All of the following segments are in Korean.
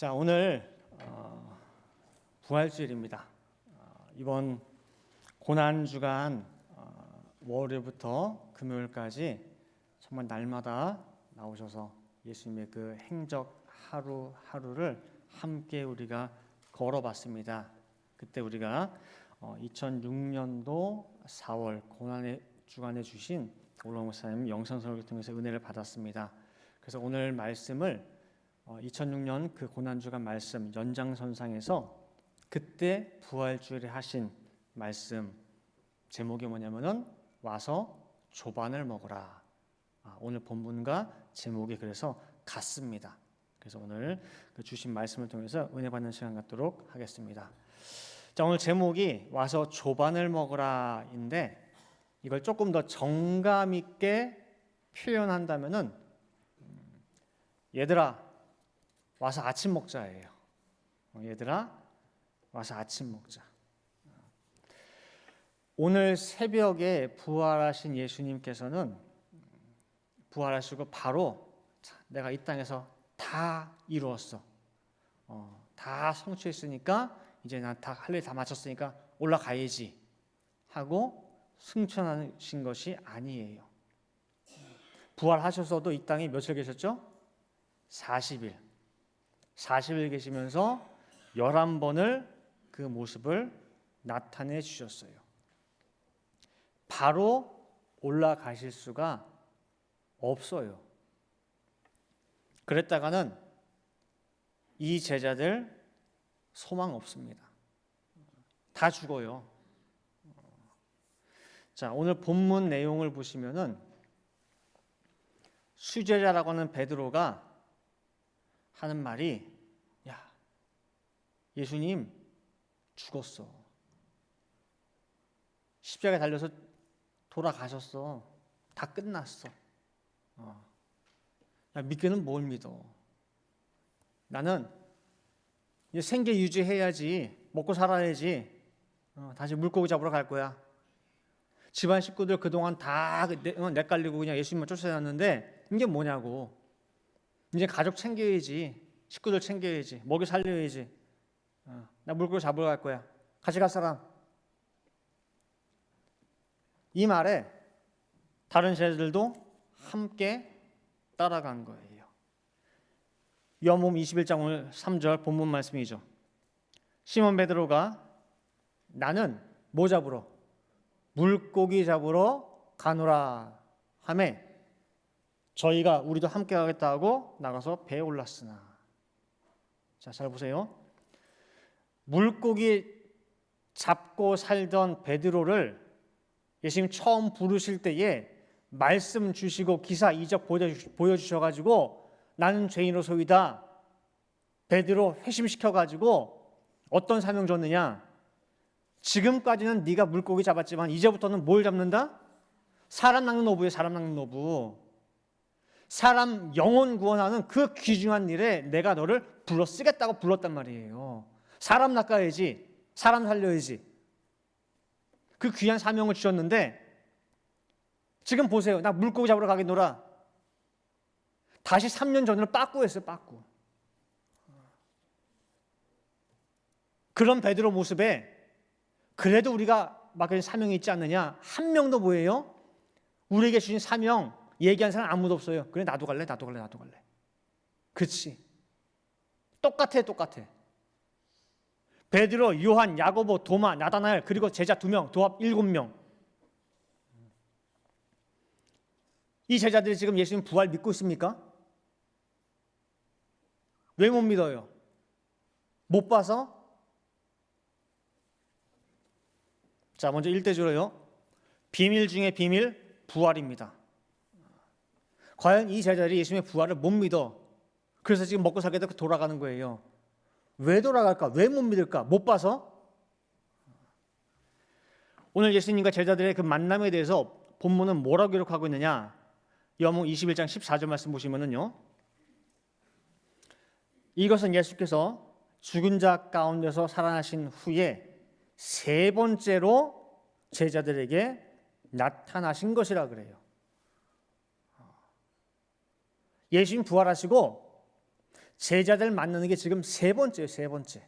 자, 오늘 부활주일입니다. 이번 고난주간 월요일부터 금요일까지 정말 날마다 나오셔서 예수님의 그 행적 하루하루를 함께 우리가 걸어봤습니다. 그때 우리가 2006년도 4월 고난의 주간에 주신 오로라 목사님 영상설교를 통해서 은혜를 받았습니다. 그래서 오늘 말씀을 2006년 그 고난주간 말씀 연장선상에서 그때 부활주일에 하신 말씀 제목이 뭐냐면은 와서 조반을 먹으라. 오늘 본문과 제목이 그래서 같습니다. 그래서 오늘 그 주신 말씀을 통해서 은혜 받는 시간 갖도록 하겠습니다. 자, 오늘 제목이 와서 조반을 먹으라인데 이걸 조금 더 정감 있게 표현한다면은 얘들아 와서 아침 먹자예요. 얘들아 와서 아침 먹자. 오늘 새벽에 부활하신 예수님께서는 부활하시고 바로 내가 이 땅에서 다 이루었어. 다 성취했으니까 이제 난 다 할 일 다 마쳤으니까 올라가야지 하고 승천하신 것이 아니에요. 부활하셔서도 이 땅에 며칠 계셨죠? 40일. 40일 계시면서 11번을 그 모습을 나타내 주셨어요. 바로 올라가실 수가 없어요. 그랬다가는 이 제자들 소망 없습니다. 다 죽어요. 자, 오늘 본문 내용을 보시면은 수제자라고 하는 베드로가 하는 말이 야, 예수님 죽었어. 십자가에 달려서 돌아가셨어. 다 끝났어. 야, 믿기는 뭘 믿어? 나는 이제 생계 유지해야지. 먹고 살아야지. 다시 물고기 잡으러 갈 거야. 집안 식구들 그동안 다 내깔리고 그냥 예수님만 쫓아다녔는데 이게 뭐냐고. 이제 가족 챙겨야지. 식구들 챙겨야지. 먹여 살려야지. 나 물고기 잡으러 갈 거야. 같이 갈 사람. 이 말에 다른 제자들도 함께 따라간 거예요. 요한복음 21장 오늘 3절 본문 말씀이죠. 시몬 베드로가 나는 뭐 잡으러? 물고기 잡으러 가노라 하매 저희가 우리도 함께 가겠다 하고 나가서 배에 올랐으나. 자, 잘 보세요. 물고기 잡고 살던 베드로를 예수님 처음 부르실 때에 말씀 주시고 기사 이적 보여주셔가지고 나는 죄인으로소이다. 베드로 회심시켜가지고 어떤 사명 줬느냐? 지금까지는 네가 물고기 잡았지만 이제부터는 뭘 잡는다? 사람 낚는 어부예요. 사람 낚는 어부. 사람 영혼 구원하는 그 귀중한 일에 내가 너를 불러 쓰겠다고 불렀단 말이에요. 사람 낚아야지. 사람 살려야지. 그 귀한 사명을 주셨는데 지금 보세요. 나 물고기 잡으러 가겠노라. 다시 3년 전으로 빠꾸했어요. 빠꾸. 그런 베드로 모습에 그래도 우리가 맡겨진 사명이 있지 않느냐? 한 명도 뭐예요? 우리에게 주신 사명 얘기한 사람 아무도 없어요. 그래 나도 갈래. 그렇지. 똑같아. 베드로, 요한, 야고보, 도마, 나다나엘 그리고 제자 2명 도합 7명. 이 제자들이 지금 예수님 부활 믿고 있습니까? 왜 못 믿어요? 못 봐서? 자, 먼저 1대주로요. 비밀 중에 비밀 부활입니다. 과연 이 제자들이 예수님의 부활을 못 믿어. 그래서 지금 먹고 살겠다 돌아가는 거예요. 왜 돌아갈까? 왜 못 믿을까? 못 봐서? 오늘 예수님과 제자들의 그 만남에 대해서 본문은 뭐라고 기록하고 있느냐? 요한복음 21장 14절 말씀 보시면은요. 이것은 예수께서 죽은 자 가운데서 살아나신 후에 세 번째로 제자들에게 나타나신 것이라 그래요. 예수님 부활하시고 제자들 만나는 게 지금 세 번째예요, 세 번째.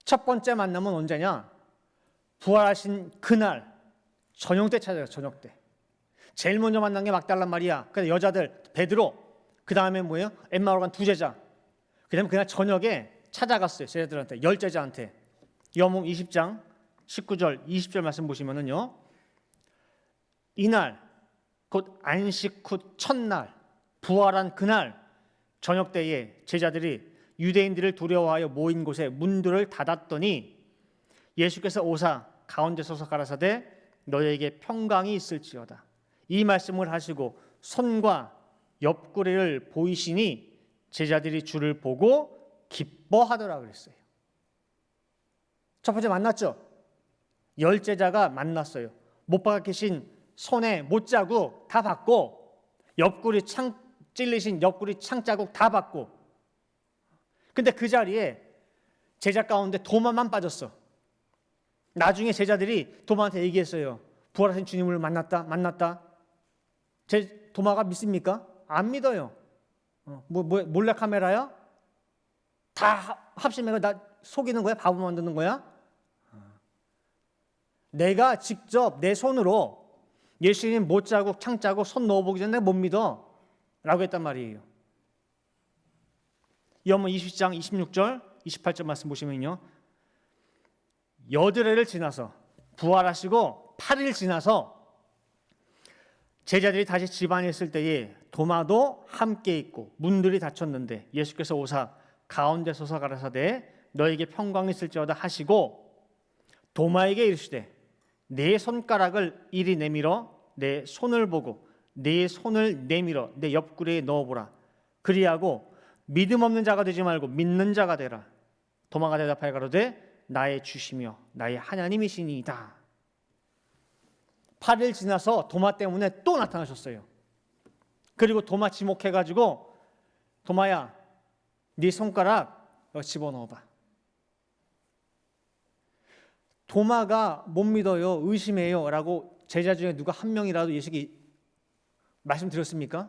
첫 번째 만남은 언제냐? 부활하신 그날 저녁 때 찾아요, 저녁 때. 제일 먼저 만난 게 막달란 말이야. 근데 여자들 베드로, 그 다음에 뭐예요? 엠마오로 간 두 제자. 그 다음에 그날 저녁에 찾아갔어요, 제자들한테, 열 제자한테. 요한복음 20장 19절 20절 말씀 보시면은요, 이날 곧 안식 후 첫날 부활한 그날 저녁 때에 제자들이 유대인들을 두려워하여 모인 곳에 문들을 닫았더니 예수께서 오사 가운데 서서 가라사대 너희에게 평강이 있을지어다. 이 말씀을 하시고 손과 옆구리를 보이시니 제자들이 주를 보고 기뻐하더라 그랬어요. 첫 번째 만났죠. 열 제자가 만났어요. 못 박히신 손에 못자국 다 받고, 옆구리 창 찔리신 옆구리 창자국 다 받고. 근데 그 자리에 제자 가운데 도마만 빠졌어. 나중에 제자들이 도마한테 얘기했어요. 부활하신 주님을 만났다. 도마가 믿습니까? 안 믿어요. 몰래 카메라야? 다 합심해서 나 속이는 거야? 바보 만드는 거야? 내가 직접 내 손으로 예수님 못자국, 창자국 손 넣어보기 전에 못 믿어 라고 했단 말이에요. 요한복음 20장 26절 28절 말씀 보시면요, 여드레를 지나서 부활하시고 8일 지나서 제자들이 다시 집안에 있을 때에 도마도 함께 있고 문들이 닫혔는데 예수께서 오사 가운데 서서 가라사대 너에게 평강이 있을지어다 하시고 도마에게 이르시되 내 손가락을 이리 내밀어 내 손을 보고 내 손을 내밀어 내 옆구리에 넣어보라. 그리하고 믿음 없는 자가 되지 말고 믿는 자가 되라. 도마가 대답하여 가로되 나의 주시며 나의 하나님이시니이다. 8일 지나서 도마 때문에 또 나타나셨어요. 그리고 도마 지목해가지고 도마야 네 손가락 집어넣어봐. 도마가 못 믿어요, 의심해요 라고 제자 중에 누가 한 명이라도 예수께 말씀드렸습니까?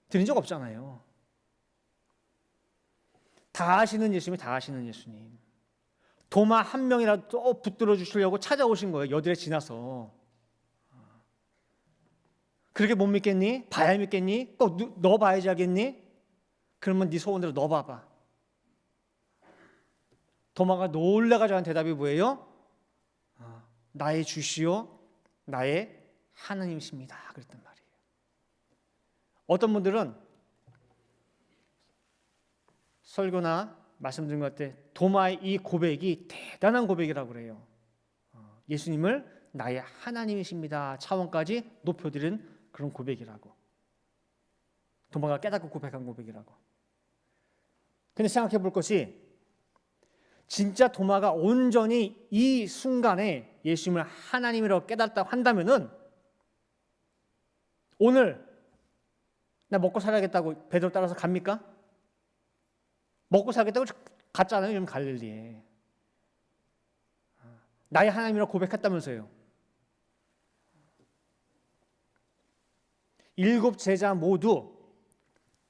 드린 적 없잖아요. 다 아시는 예수님이 다 아시는 예수님. 도마 한 명이라도 또 붙들어 주시려고 찾아오신 거예요. 여드레 지나서. 그렇게 못 믿겠니? 봐야 믿겠니? 꼭 넣어봐야지 하겠니? 그러면 네 소원대로 넣어봐봐. 도마가 놀라가지고 한 대답이 뭐예요? 나의 주시오 나의 하나님이십니다 그랬단 말이에요. 어떤 분들은 설교나 말씀드린 것 같아 도마의 이 고백이 대단한 고백이라고 그래요. 예수님을 나의 하나님이십니다 차원까지 높여드린 그런 고백이라고. 도마가 깨닫고 고백한 고백이라고. 근데 생각해 볼 것이, 진짜 도마가 온전히 이 순간에 예수님을 하나님이라고 깨닫다고 한다면은 오늘 나 먹고 살아야겠다고 베드로 따라서 갑니까? 먹고 살겠다고 갔잖아요, 요즘 갈릴리에. 나의 하나님이라고 고백했다면서요. 7 제자 모두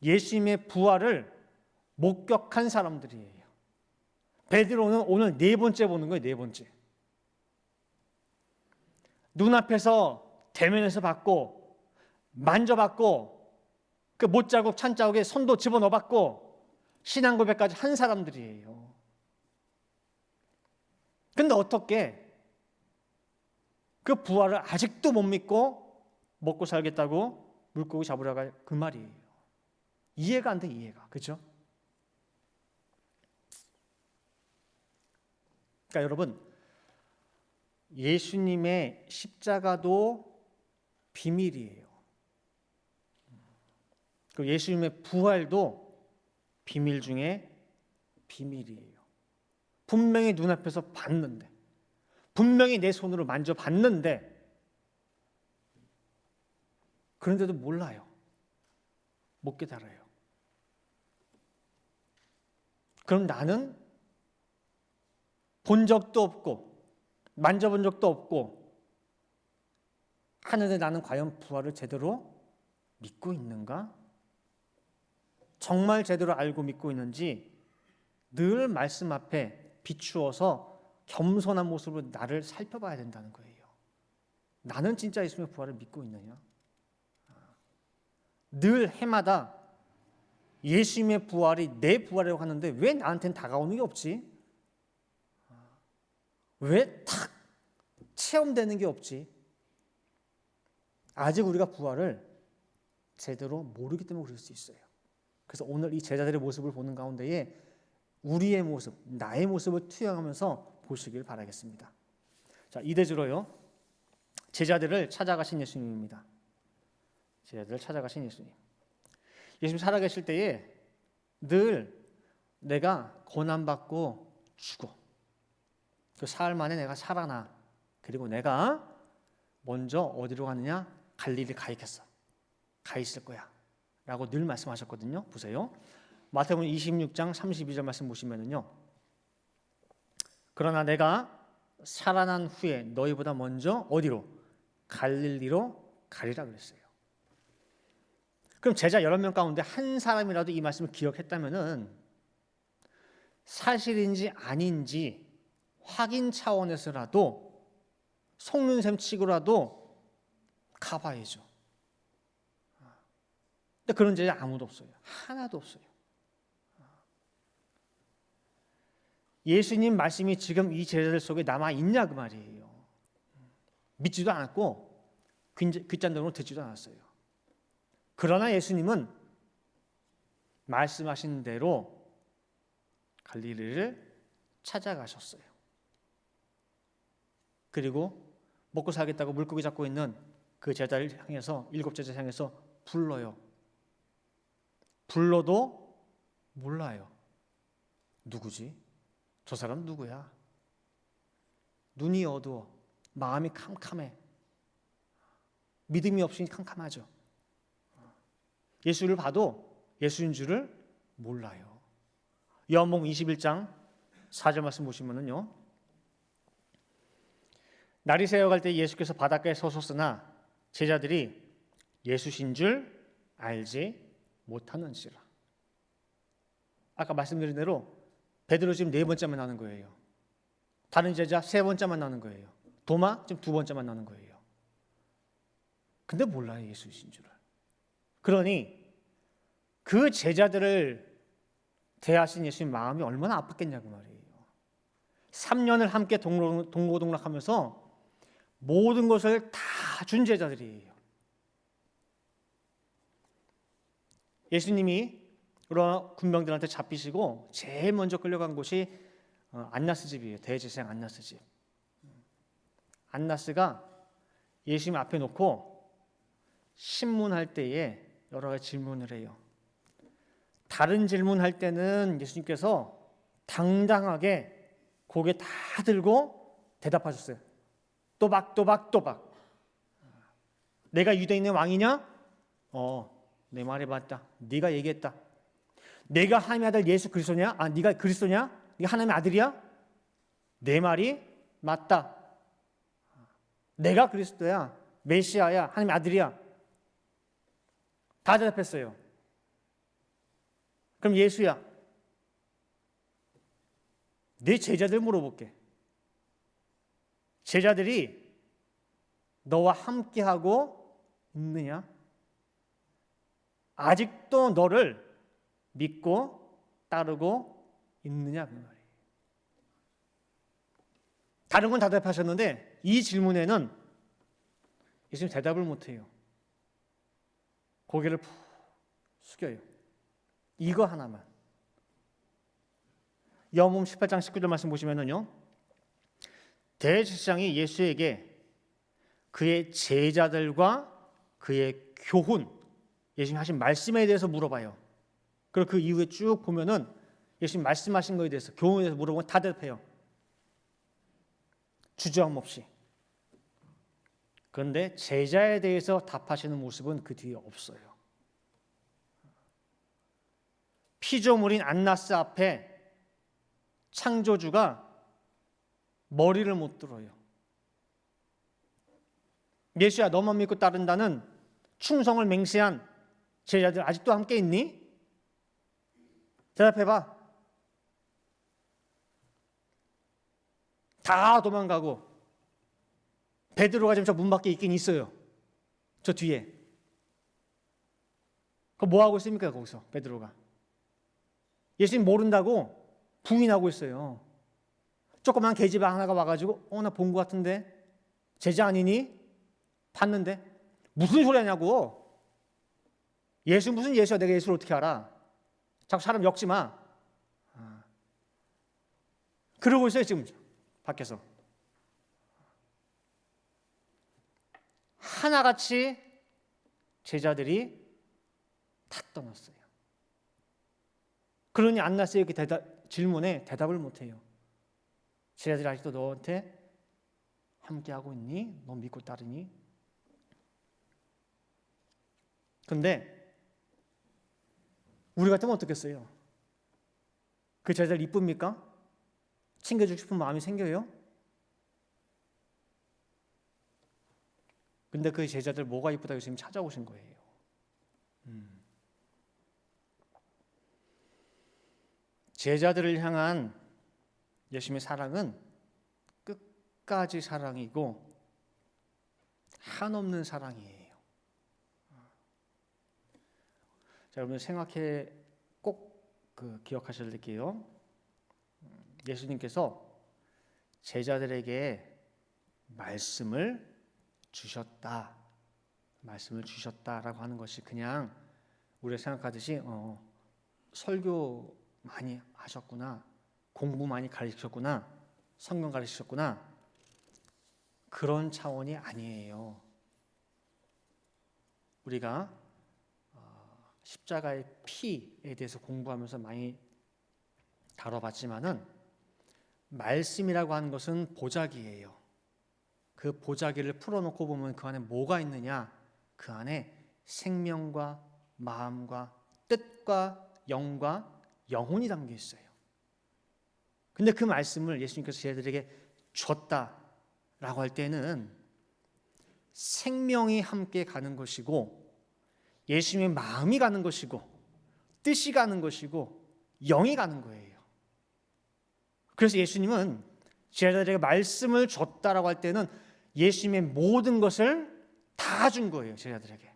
예수님의 부활을 목격한 사람들이에요. 베드로는 오늘 4번째 보는 거예요, 4번째. 눈앞에서 대면에서 받고 만져받고 그 못자국 찬자국에 손도 집어넣어봤고 신앙 고백까지 한 사람들이에요. 근데 어떻게 그 부활을 아직도 못 믿고 먹고 살겠다고 물고기 잡으러 갈 그 말이에요. 이해가 안 돼, 이해가. 그렇죠? 그러니까 여러분, 예수님의 십자가도 비밀이에요. 그리고 예수님의 부활도 비밀 중에 비밀이에요. 분명히 눈앞에서 봤는데, 분명히 내 손으로 만져봤는데, 그런데도 몰라요. 못 깨달아요. 그럼 나는 본 적도 없고 만져본 적도 없고 하는데 나는 과연 부활을 제대로 믿고 있는가? 정말 제대로 알고 믿고 있는지 늘 말씀 앞에 비추어서 겸손한 모습으로 나를 살펴봐야 된다는 거예요. 나는 진짜 예수님의 부활을 믿고 있느냐? 늘 해마다 예수님의 부활이 내 부활이라고 하는데 왜 나한테는 다가오는 게 없지? 왜 탁 체험되는 게 없지? 아직 우리가 부활을 제대로 모르기 때문에 그럴 수 있어요. 그래서 오늘 이 제자들의 모습을 보는 가운데에 우리의 모습, 나의 모습을 투영하면서 보시길 바라겠습니다. 자, 이대주로요. 제자들을 찾아가신 예수님입니다. 제자들을 찾아가신 예수님. 예수님 살아계실 때에 늘 내가 고난받고 죽어. 그 사흘 만에 내가 살아나. 그리고 내가 먼저 어디로 가느냐? 갈릴리 가 있겠어. 가 있을 거야. 라고 늘 말씀하셨거든요. 보세요. 마태복음 26장 32절 말씀 보시면은요. 그러나 내가 살아난 후에 너희보다 먼저 어디로? 갈릴리로 가리라 그랬어요. 그럼 제자 11명 가운데 한 사람이라도 이 말씀을 기억했다면은 사실인지 아닌지 확인 차원에서라도 속는 셈 치고라도 가봐야죠. 근데 그런 제자 아무도 없어요. 하나도 없어요. 예수님 말씀이 지금 이 제자들 속에 남아있냐 그 말이에요. 믿지도 않았고 귓잔등으로 듣지도 않았어요. 그러나 예수님은 말씀하신 대로 갈릴리를 찾아가셨어요. 그리고 먹고 살겠다고 물고기 잡고 있는 그 제자를 향해서 7제자 향해서 불러요. 불러도 몰라요. 누구지? 저 사람 누구야? 눈이 어두워. 마음이 캄캄해. 믿음이 없으니 캄캄하죠. 예수를 봐도 예수인 줄을 몰라요. 요한복음 21장 4절 말씀 보시면은요. 날이 새어갈 때 예수께서 바닷가에 서셨으나 제자들이 예수신 줄 알지 못하는지라. 아까 말씀드린 대로 베드로 지금 4번째 만나는 거예요. 다른 제자 3번째 만나는 거예요. 도마 지금 2번째 만나는 거예요. 근데 몰라요, 예수이신 줄을. 그러니 그 제자들을 대하신 예수님 마음이 얼마나 아팠겠냐고 말이에요. 3년을 함께 동고동락하면서 모든 것을 다 준 제자들이에요. 예수님이 그런 군병들한테 잡히시고 제일 먼저 끌려간 곳이 안나스 집이에요. 대제사장 안나스 집. 안나스가 예수님 앞에 놓고 신문할 때에 여러 가지 질문을 해요. 다른 질문할 때는 예수님께서 당당하게 고개 다 들고 대답하셨어요. 또박. 내가 유대인의 왕이냐? 내 말이 맞다. 네가 얘기했다. 내가 하나님의 아들 예수 그리스도냐? 네가 그리스도냐? 네가 하나님의 아들이야? 내 말이 맞다. 내가 그리스도야. 메시아야. 하나님의 아들이야. 다 대답했어요. 그럼 예수야. 네 제자들 물어볼게. 제자들이 너와 함께하고 있느냐? 아직도 너를 믿고 따르고 있느냐? 그 말이에요. 다른 건 다 대답하셨는데 이 질문에는 예수님 대답을 못해요. 고개를 푹 숙여요. 이거 하나만. 요한복음 18장 19절 말씀 보시면은요. 대제사장이 예수에게 그의 제자들과 그의 교훈, 예수님 하신 말씀에 대해서 물어봐요. 그리고 그 이후에 쭉 보면은 예수님 말씀하신 것에 대해서 교훈에 대해서 물어보면 다 대답해요. 주저함 없이. 그런데 제자에 대해서 답하시는 모습은 그 뒤에 없어요. 피조물인 안나스 앞에 창조주가 머리를 못 들어요. 예수야 너만 믿고 따른다는 충성을 맹세한 제자들 아직도 함께 있니? 대답해봐. 다 도망가고 베드로가 지금 저 문 밖에 있긴 있어요. 저 뒤에. 그 뭐 하고 있습니까 거기서 베드로가? 예수님 모른다고 부인하고 있어요. 조그만 계집애 하나가 와가지고 나 본 것 같은데 제자 아니니? 봤는데 무슨 소리 하냐고. 예수 무슨 예수야. 내가 예수를 어떻게 알아. 자꾸 사람 엮지 마. 그러고 있어요 지금 밖에서. 하나같이 제자들이 다 떠났어요. 그러니 안나스의 그 질문에 대답을 못해요. 제자들이 아직도 너한테 함께하고 있니? 너 믿고 따르니? 근데 우리 같으면 어떻겠어요? 그 제자들 이쁩니까? 챙겨주고 싶은 마음이 생겨요? 근데 그 제자들 뭐가 이쁘다고 예수님 찾아오신 거예요. 제자들을 향한 예수님의 사랑은 끝까지 사랑이고 한없는 사랑이에요. 자, 여러분 생각해 꼭 기억하셔야 될게요. 예수님께서 제자들에게 말씀을 주셨다라고 하는 것이 그냥 우리가 생각하듯이 설교 많이 하셨구나, 공부 많이 가르치셨구나, 성경 가르치셨구나, 그런 차원이 아니에요. 우리가 십자가의 피에 대해서 공부하면서 많이 다뤄봤지만은 말씀이라고 하는 것은 보자기예요. 그 보자기를 풀어놓고 보면 그 안에 뭐가 있느냐? 그 안에 생명과 마음과 뜻과 영과 영혼이 담겨 있어요. 근데 그 말씀을 예수님께서 제자들에게 줬다라고 할 때는 생명이 함께 가는 것이고 예수님의 마음이 가는 것이고 뜻이 가는 것이고 영이 가는 거예요. 그래서 예수님은 제자들에게 말씀을 줬다라고 할 때는 예수님의 모든 것을 다 준 거예요. 제자들에게.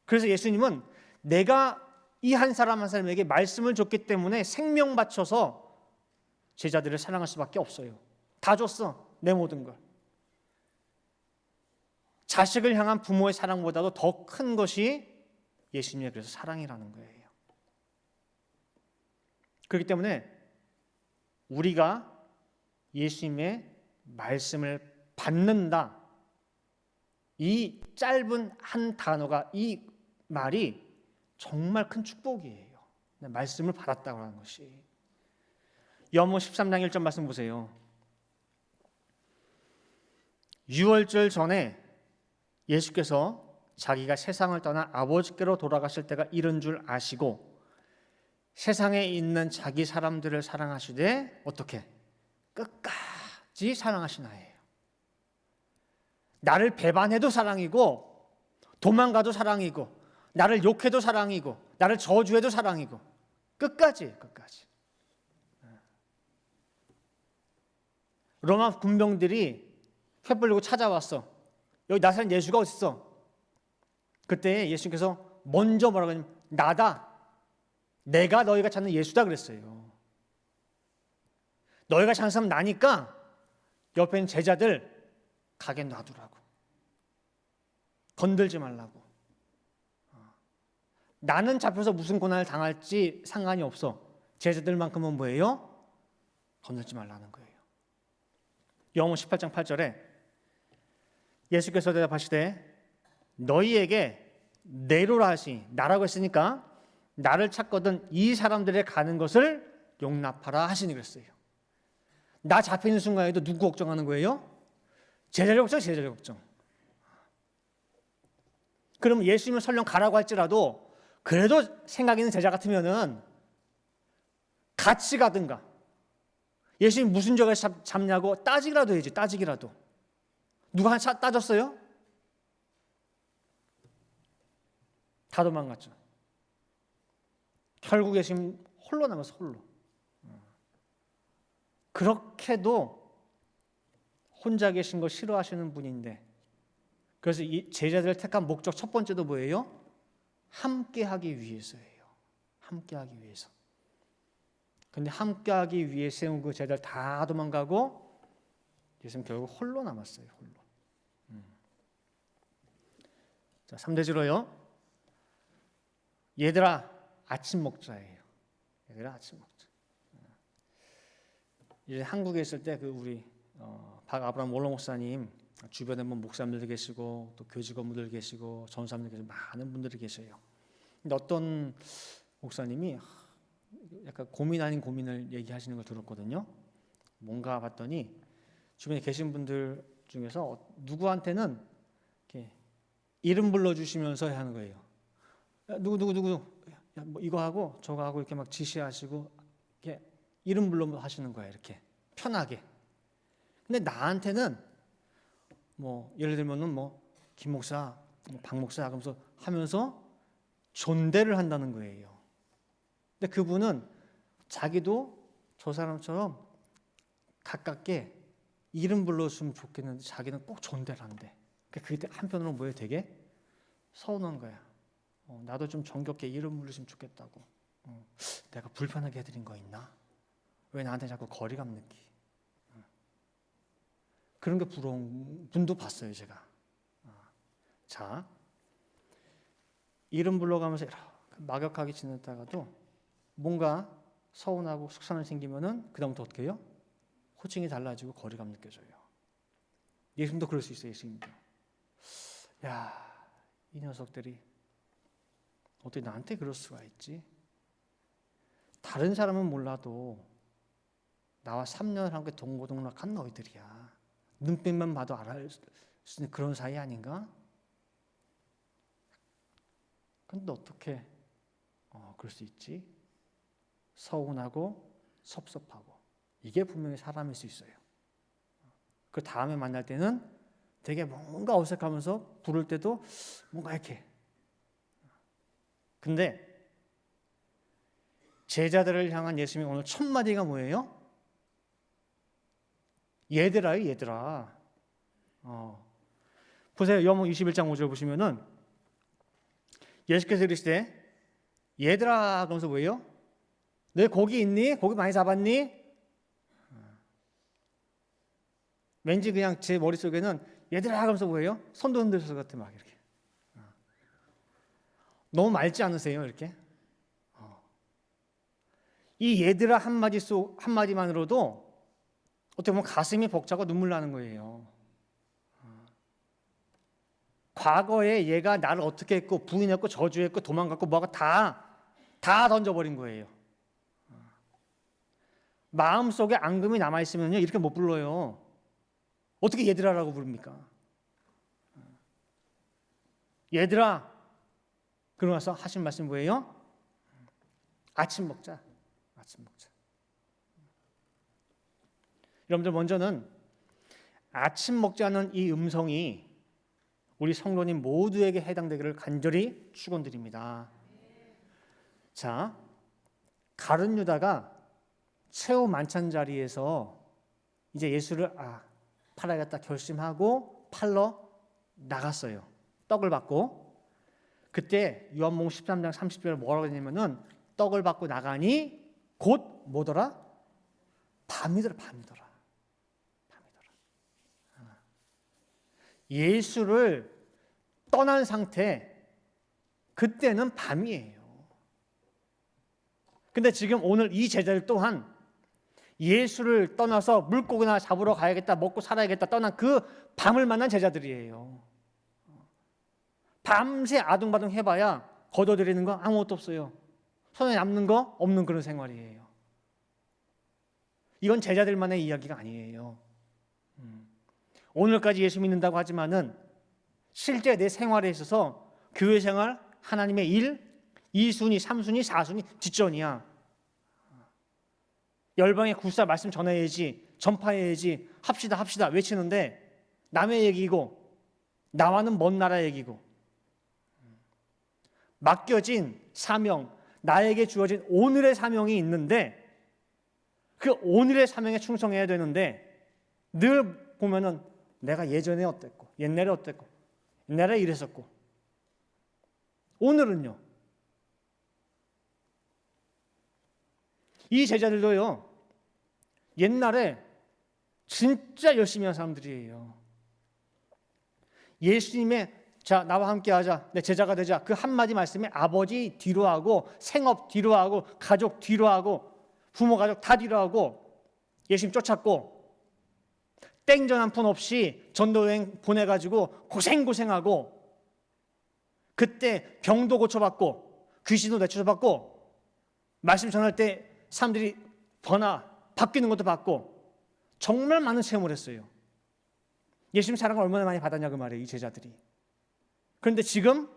그래서 예수님은 내가 이 한 사람 한 사람에게 말씀을 줬기 때문에 생명 바쳐서 제자들을 사랑할 수밖에 없어요. 다 줬어. 내 모든 걸. 자식을 향한 부모의 사랑보다도 더 큰 것이 예수님의 그래서 사랑이라는 거예요. 그렇기 때문에 우리가 예수님의 말씀을 받는다. 이 짧은 한 단어가, 이 말이 정말 큰 축복이에요. 말씀을 받았다고 하는 것이. 요한복음 13장 1절 말씀 보세요. 유월절 전에 예수께서 자기가 세상을 떠나 아버지께로 돌아가실 때가 이른 줄 아시고 세상에 있는 자기 사람들을 사랑하시되 어떻게? 끝까지 사랑하시나예요. 나를 배반해도 사랑이고 도망가도 사랑이고 나를 욕해도 사랑이고 나를 저주해도 사랑이고 끝까지. 로마 군병들이 횃불 찾아왔어. 여기 나사렛 예수가 어디 있어? 그때 예수님께서 먼저 뭐라고 하냐면 나다. 내가 너희가 찾는 예수다 그랬어요. 너희가 찾는 사람 나니까 옆에 있는 제자들 가게 놔두라고. 건들지 말라고. 나는 잡혀서 무슨 고난을 당할지 상관이 없어. 제자들만큼은 뭐예요? 건들지 말라는 거예요. 요한복음 18장 8절에 예수께서 대답하시되 너희에게 내로라 하시니 나라고 했으니까 나를 찾거든 이 사람들의 가는 것을 용납하라 하시니 그랬어요. 나 잡히는 순간에도 누구 걱정하는 거예요? 제자들 걱정. 그럼 예수님을 설령 가라고 할지라도 그래도 생각 있는 제자 같으면은 같이 가든가 예수님 무슨 죄가 잡냐고 따지기라도 해야지. 따지기라도. 누가 하나 따졌어요? 다 도망갔죠. 결국 예수님 홀로 남아서 홀로. 그렇게도 혼자 계신 거 싫어하시는 분인데, 그래서 이 제자들을 택한 목적 첫 번째도 뭐예요? 함께하기 위해서예요. 함께하기 위해서. 근데 함께하기 위해 세운 그 제자들 다 도망가고 예수님 결국 홀로 남았어요. 홀로. 자, 3대지로요. 얘들아 아침 먹자예요. 얘들아 아침 먹자. 이제 한국에 있을 때 그 우리 박아브람 원로 목사님 주변에 뭐 목사님들 계시고 또 교직원분들 계시고 전사님들 계시고 많은 분들이 계셔요. 근데 어떤 목사님이 약간 고민 아닌 고민을 얘기하시는 걸 들었거든요. 뭔가 봤더니 주변에 계신 분들 중에서 누구한테는 이렇게 이름 불러주시면서 하는 거예요. 야, 누구, 야, 뭐 이거 하고 저거 하고 이렇게 막 지시하시고 이렇게 이름 불러 하시는 거예요. 이렇게 편하게. 근데 나한테는 뭐 예를 들면은 뭐 김 목사, 박 목사 하면서 존대를 한다는 거예요. 근데 그분은 자기도 저 사람처럼 가깝게 이름 불러주면 좋겠는데 자기는 꼭 존대를 한대. 그게 한편으로 뭐예요? 되게 서운한 거야. 나도 좀 정겹게 이름 부르시면 좋겠다고. 내가 불편하게 해드린 거 있나? 왜 나한테 자꾸 거리감 느끼? 그런 게 부러운 분도 봤어요, 제가. 자, 이름 불러가면서 이렇게 막역하게 지냈다가도 뭔가 서운하고 속상함이 생기면은 그다음부터 어떻게 해요? 호칭이 달라지고 거리감 느껴져요. 예수님도 그럴 수 있어요, 예수님도. 야, 이 녀석들이 어떻게 나한테 그럴 수가 있지? 다른 사람은 몰라도 나와 3년을 함께 동고동락한 너희들이야. 눈빛만 봐도 알아볼 수 있는 그런 사이 아닌가? 근데 어떻게 그럴 수 있지? 서운하고 섭섭하고 이게 분명히 사람일 수 있어요. 그 다음에 만날 때는 되게 뭔가 어색하면서 부를 때도 뭔가 이렇게. 근데 제자들을 향한 예수님의 오늘 첫 마디가 뭐예요? 얘들아요, 얘들아. 보세요. 요한복음 21장 5절 보시면은 예수께서 이르시되 얘들아 그러면서 뭐예요? 너 고기 있니? 고기 많이 잡았니? 왠지 그냥 제 머릿속에는 얘들아 하면서 뭐예요? 손도 흔들어서 같아 막 이렇게. 너무 맑지 않으세요? 이렇게. 이 얘들아 한마디만으로도 어떻게 보면 가슴이 벅차고 눈물 나는 거예요. 과거에 얘가 나를 어떻게 했고 부인했고 저주했고 도망갔고 뭐가 다 던져버린 거예요. 마음속에 앙금이 남아있으면요 이렇게 못 불러요. 어떻게 얘들아라고 부릅니까? 얘들아 그러고 나서 하신 말씀 뭐예요? 아침 먹자. 아침 먹자. 여러분들 먼저는 아침 먹자는 이 음성이 우리 성도님 모두에게 해당되기를 간절히 축원드립니다. 자, 가룟 유다가 최후 만찬 자리에서 이제 예수를 팔아야겠다 결심하고 팔러 나갔어요. 떡을 받고. 그때 요한복음 13장 30절에 뭐라고 했냐면은 떡을 받고 나가니 곧 뭐더라? 밤이더라. 예수를 떠난 상태, 그때는 밤이에요. 근데 지금 오늘 이 제자들 또한 예수를 떠나서 물고기나 잡으러 가야겠다, 먹고 살아야겠다 떠난 그 밤을 만난 제자들이에요. 밤새 아둥바둥 해봐야 거둬들이는 거 아무것도 없어요. 손에 남는 거 없는 그런 생활이에요. 이건 제자들만의 이야기가 아니에요. 오늘까지 예수 믿는다고 하지만은 실제 내 생활에 있어서 교회 생활, 하나님의 일, 2순위, 3순위, 4순위 뒷전이야. 열방에 굿사 말씀 전해야지, 전파해야지, 합시다 외치는데 남의 얘기고 나와는 먼 나라 얘기고 맡겨진 사명, 나에게 주어진 오늘의 사명이 있는데 그 오늘의 사명에 충성해야 되는데 늘 보면은 내가 예전에 어땠고 옛날에 어땠고 옛날에 이랬었고 오늘은요. 이 제자들도요. 옛날에 진짜 열심히 한 사람들이에요. 예수님의 자 나와 함께 하자 내 제자가 되자 그 한마디 말씀에 아버지 뒤로 하고 생업 뒤로 하고 가족 뒤로 하고 부모 가족 다 뒤로 하고 예수님 쫓았고 땡전 한 푼 없이 전도여행 보내가지고 고생하고 그때 병도 고쳐받고 귀신도 내쫓아받고 말씀 전할 때 사람들이 바뀌는 것도 받고 정말 많은 체험을 했어요. 예수님 사랑을 얼마나 많이 받았냐 그 말이에요. 이 제자들이. 그런데 지금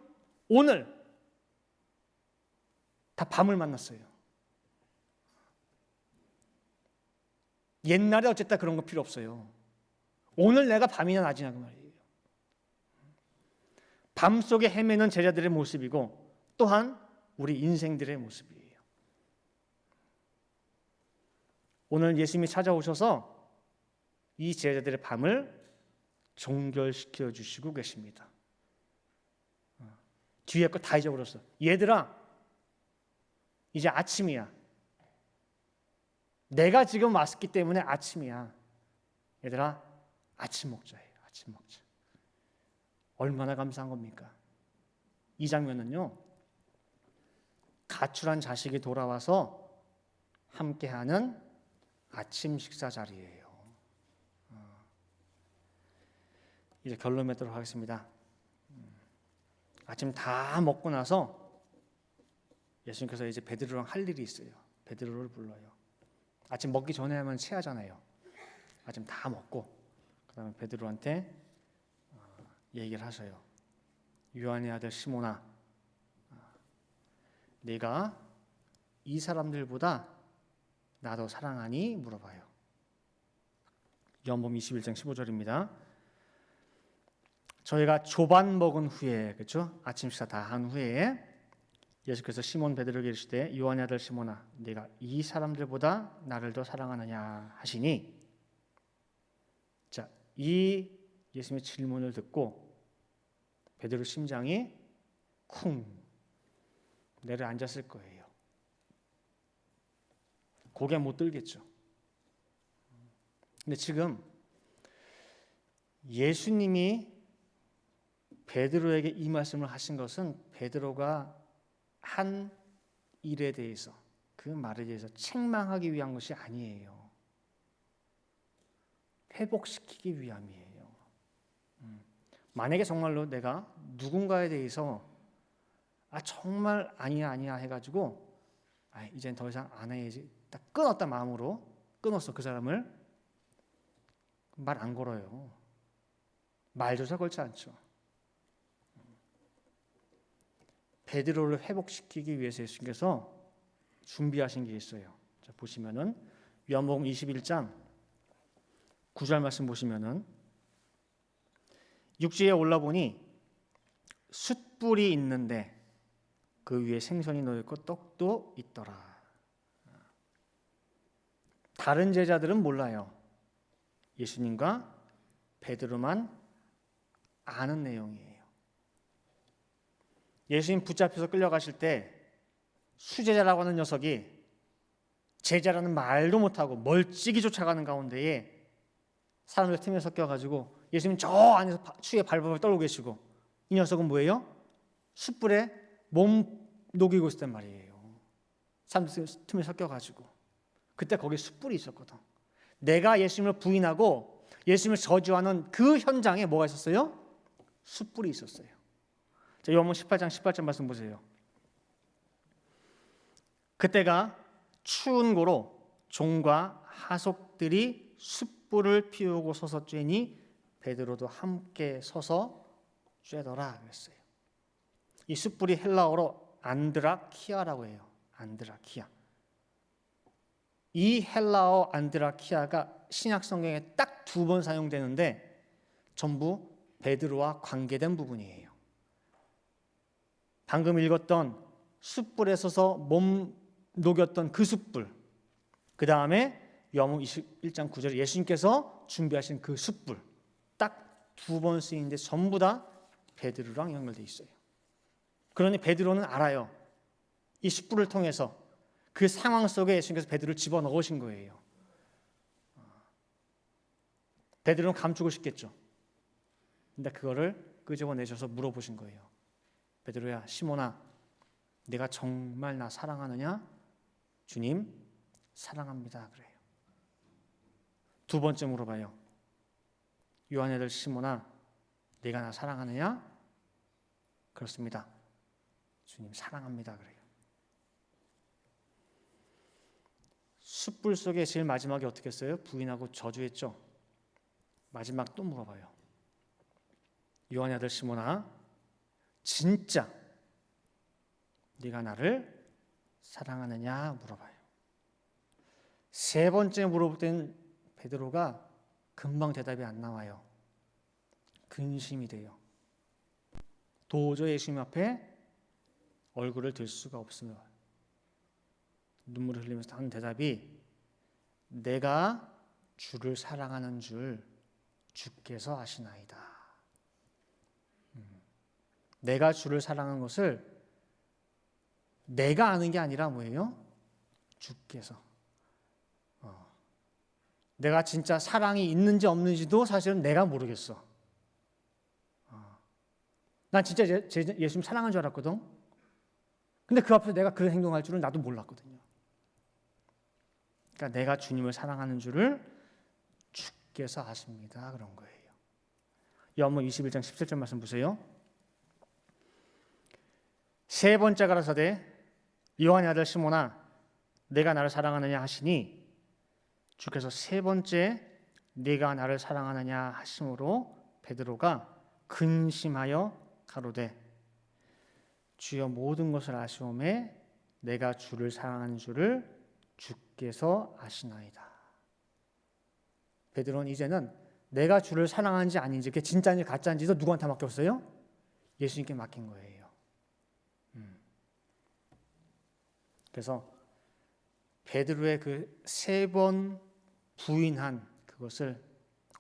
오늘 다 밤을 만났어요. 옛날에 어쨌다 그런 거 필요 없어요. 오늘 내가 밤이냐 낮이냐 그 말이에요. 밤속에 헤매는 제자들의 모습이고 또한 우리 인생들의 모습이에요. 오늘 예수님이 찾아오셔서 이 제자들의 밤을 종결시켜 주시고 계십니다. 뒤에 거 다 잊어버렸어. 얘들아, 이제 아침이야. 내가 지금 왔기 때문에 아침이야. 얘들아, 아침 먹자. 아침 먹자. 얼마나 감사한 겁니까? 이 장면은요. 가출한 자식이 돌아와서 함께하는 아침 식사 자리예요. 이제 결론 맺도록 하겠습니다. 아침 다 먹고 나서 예수님께서 이제 베드로랑 할 일이 있어요. 베드로를 불러요. 아침 먹기 전에 하면 체하잖아요. 아침 다 먹고 그다음에 베드로한테 얘기를 하셔요. 요한의 아들 시몬아, 네가 이 사람들보다 나도 사랑하니 물어봐요. 요한복음 21장 15절입니다. 저희가 조반 먹은 후에, 그렇죠? 아침 식사 다 한 후에 예수께서 시몬 베드로에게 이르시되 요한의 아들 시몬아, 네가 이 사람들보다 나를 더 사랑하느냐 하시니, 자, 이 예수님의 질문을 듣고 베드로 심장이 쿵 내려앉았을 거예요. 고개 못 들겠죠. 근데 지금 예수님이 베드로에게 이 말씀을 하신 것은 베드로가 한 일에 대해서 그 말에 대해서 책망하기 위한 것이 아니에요. 회복시키기 위함이에요. 만약에 정말로 내가 누군가에 대해서 정말 아니야 해가지고 이젠 더 이상 안 해야지 딱 끊었다 마음으로 끊었어. 그 사람을 말 안 걸어요. 말조차 걸지 않죠. 베드로를 회복시키기 위해서 예수님께서 준비하신 게 있어요. 자, 보시면은 요한복음 21장 9절 말씀 보시면은 육지에 올라보니 숯불이 있는데 그 위에 생선이 놓여 있고 떡도 있더라. 다른 제자들은 몰라요. 예수님과 베드로만 아는 내용이에요. 예수님 붙잡혀서 끌려가실 때 수제자라고 하는 녀석이 제자라는 말도 못하고 멀찍이 쫓아가는 가운데에 사람들 틈에 섞여가지고 예수님 저 안에서 추위에 발버둥 떨고 계시고 이 녀석은 뭐예요? 숯불에 몸 녹이고 있었단 말이에요. 사람들 틈에 섞여가지고 그때 거기에 숯불이 있었거든. 내가 예수님을 부인하고 예수님을 저주하는 그 현장에 뭐가 있었어요? 숯불이 있었어요. 자, 요한복음 18장 18절 말씀 보세요. 그때가 추운 고로 종과 하속들이 숯불을 피우고 서서 쬐니 베드로도 함께 서서 쬐더라 그랬어요. 이 숯불이 헬라어로 안드라키아라고 해요. 안드라키아. 이 헬라어 안드라키아가 신약 성경에 딱 2번 사용되는데 전부 베드로와 관계된 부분이에요. 방금 읽었던 숯불에 서서 몸 녹였던 그 숯불, 그 다음에 요한복음 21장 9절에 예수님께서 준비하신 그 숯불, 딱 두 번 쓰이는데 전부 다 베드로랑 연결되어 있어요. 그러니 베드로는 알아요. 이 숯불을 통해서 그 상황 속에 예수님께서 베드로를 집어넣으신 거예요. 베드로는 감추고 싶겠죠. 근데 그거를 끄집어내셔서 물어보신 거예요. 베드로야, 시몬아, 네가 정말 나 사랑하느냐? 주님, 사랑합니다. 그래요. 두 번째 물어봐요. 요한의 아들 시몬아, 네가 나 사랑하느냐? 그렇습니다. 주님, 사랑합니다. 그래요. 숯불 속에 제일 마지막에 어떻게 했어요? 부인하고 저주했죠. 마지막 또 물어봐요. 요한의 아들 시몬아, 진짜 네가 나를 사랑하느냐 물어봐요. 세 번째 물어볼 땐 베드로가 금방 대답이 안 나와요. 근심이 돼요. 도저히 예수님 앞에 얼굴을 들 수가 없으며 눈물을 흘리면서 하는 대답이 내가 주를 사랑하는 줄 주께서 아시나이다. 내가 주를 사랑하는 것을 내가 아는 게 아니라 뭐예요? 주께서. 내가 진짜 사랑이 있는지 없는지도 사실은 내가 모르겠어. 난 진짜 예수님 사랑한 줄 알았거든. 근데 그 앞에서 내가 그런 행동할 줄은 나도 몰랐거든요. 그러니까 내가 주님을 사랑하는 줄을 주께서 아십니다. 그런 거예요. 요한복음 21장 17절 말씀 보세요. 세 번째 가라사대 요한의 아들 시몬아 내가 나를 사랑하느냐 하시니 주께서 세 번째 네가 나를 사랑하느냐 하심으로 베드로가 근심하여 가로되 주여 모든 것을 아시오매 내가 주를 사랑하는 줄을 주께서 아시나이다. 베드로는 이제는 내가 주를 사랑하는지 아닌지 그게 진짜인지 가짜인지도 누구한테 맡겼어요? 예수님께 맡긴 거예요. 그래서 베드로의 그 세 번 부인한 그것을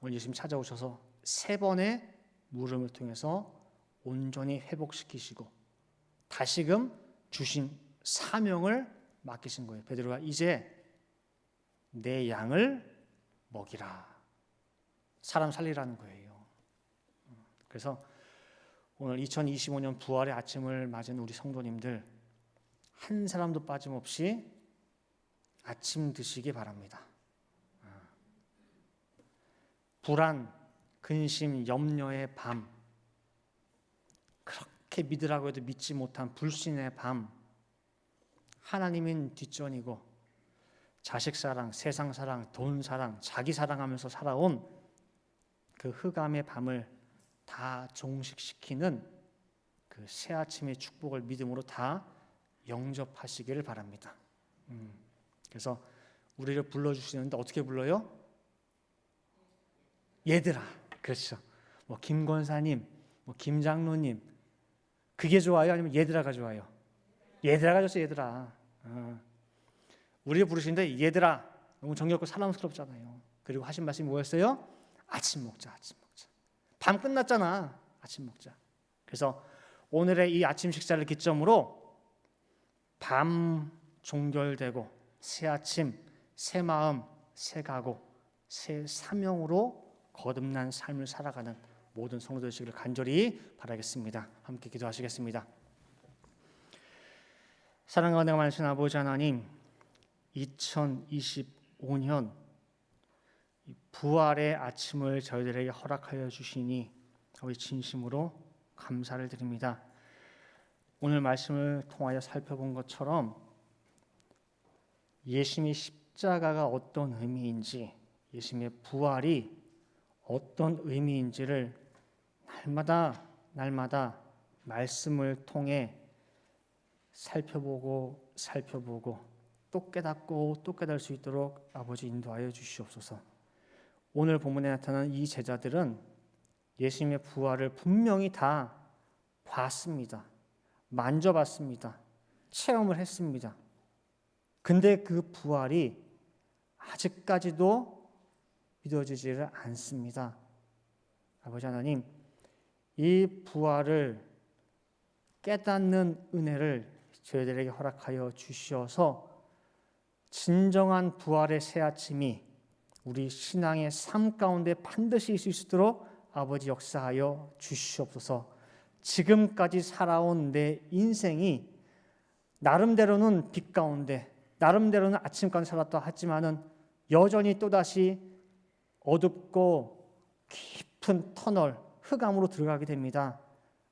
오늘 예수님 찾아오셔서 세 번의 물음을 통해서 온전히 회복시키시고 다시금 주신 사명을 맡기신 거예요. 베드로가 이제 내 양을 먹이라. 사람 살리라는 거예요. 그래서 오늘 2025년 부활의 아침을 맞은 우리 성도님들 한 사람도 빠짐없이 아침 드시기 바랍니다. 불안, 근심, 염려의 밤, 그렇게 믿으라고 해도 믿지 못한 불신의 밤, 하나님인 뒷전이고 자식 사랑, 세상 사랑, 돈 사랑, 자기 사랑하면서 살아온 그 흑암의 밤을 다 종식시키는 그 새 아침의 축복을 믿음으로 다 영접하시기를 바랍니다. 그래서 우리를 불러주시는데 어떻게 불러요? 얘들아. 그렇죠. 뭐 김권사님, 뭐 김장로님 그게 좋아요? 아니면 얘들아가 좋아요? 얘들아가 좋죠. 얘들아. 우리를 부르시는데 얘들아 너무 정겹고 사랑스럽잖아요. 그리고 하신 말씀이 뭐였어요? 아침 먹자. 아침 먹자. 밤 끝났잖아. 아침 먹자. 그래서 오늘의 이 아침 식사를 기점으로 밤 종결되고 새 아침, 새 마음, 새 각오, 새 사명으로 거듭난 삶을 살아가는 모든 성도들 되시기를 간절히 바라겠습니다. 함께 기도하시겠습니다. 사랑과 은혜가 많으신 아버지 하나님, 2025년 부활의 아침을 저희들에게 허락하여 주시니 우리 진심으로 감사를 드립니다. 오늘 말씀을 통하여 살펴본 것처럼 예수님의 십자가가 어떤 의미인지, 예수님의 부활이 어떤 의미인지를 날마다 말씀을 통해 살펴보고 또 깨닫고 또 깨달을 수 있도록 아버지 인도하여 주시옵소서. 오늘 본문에 나타난 이 제자들은 예수님의 부활을 분명히 다 봤습니다. 만져봤습니다. 체험을 했습니다. 근데 그 부활이 아직까지도 믿어지지를 않습니다. 아버지 하나님, 이 부활을 깨닫는 은혜를 저희들에게 허락하여 주시어서 진정한 부활의 새아침이 우리 신앙의 삶 가운데 반드시 있을 수 있도록 아버지 역사하여 주시옵소서. 지금까지 살아온 내 인생이 나름대로는 빛 가운데, 나름대로는 아침 가운데 살았다 하지만은 여전히 또다시 어둡고 깊은 터널, 흑암으로 들어가게 됩니다.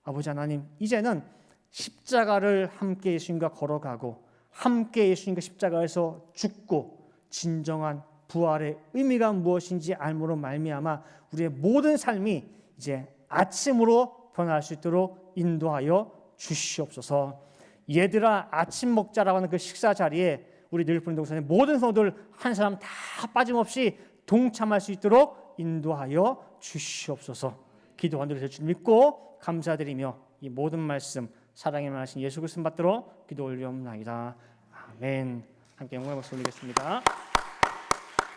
아버지 하나님, 이제는 십자가를 함께 예수님과 걸어가고 함께 예수님과 십자가에서 죽고 진정한 부활의 의미가 무엇인지 알므로 말미암아 우리의 모든 삶이 이제 아침으로 변할 수 있도록 인도하여 주시옵소서. 얘들아 아침 먹자라고 하는 그 식사 자리에 우리 늘푸른 동산의 모든 성도들 한 사람 다 빠짐없이 동참할 수 있도록 인도하여 주시옵소서. 기도한 대로 될 줄 믿고 감사드리며 이 모든 말씀 사랑의 말씀 예수 그리스도 받들어 기도 올리옵나이다. 아멘. 함께 영광의 박수 올리겠습니다.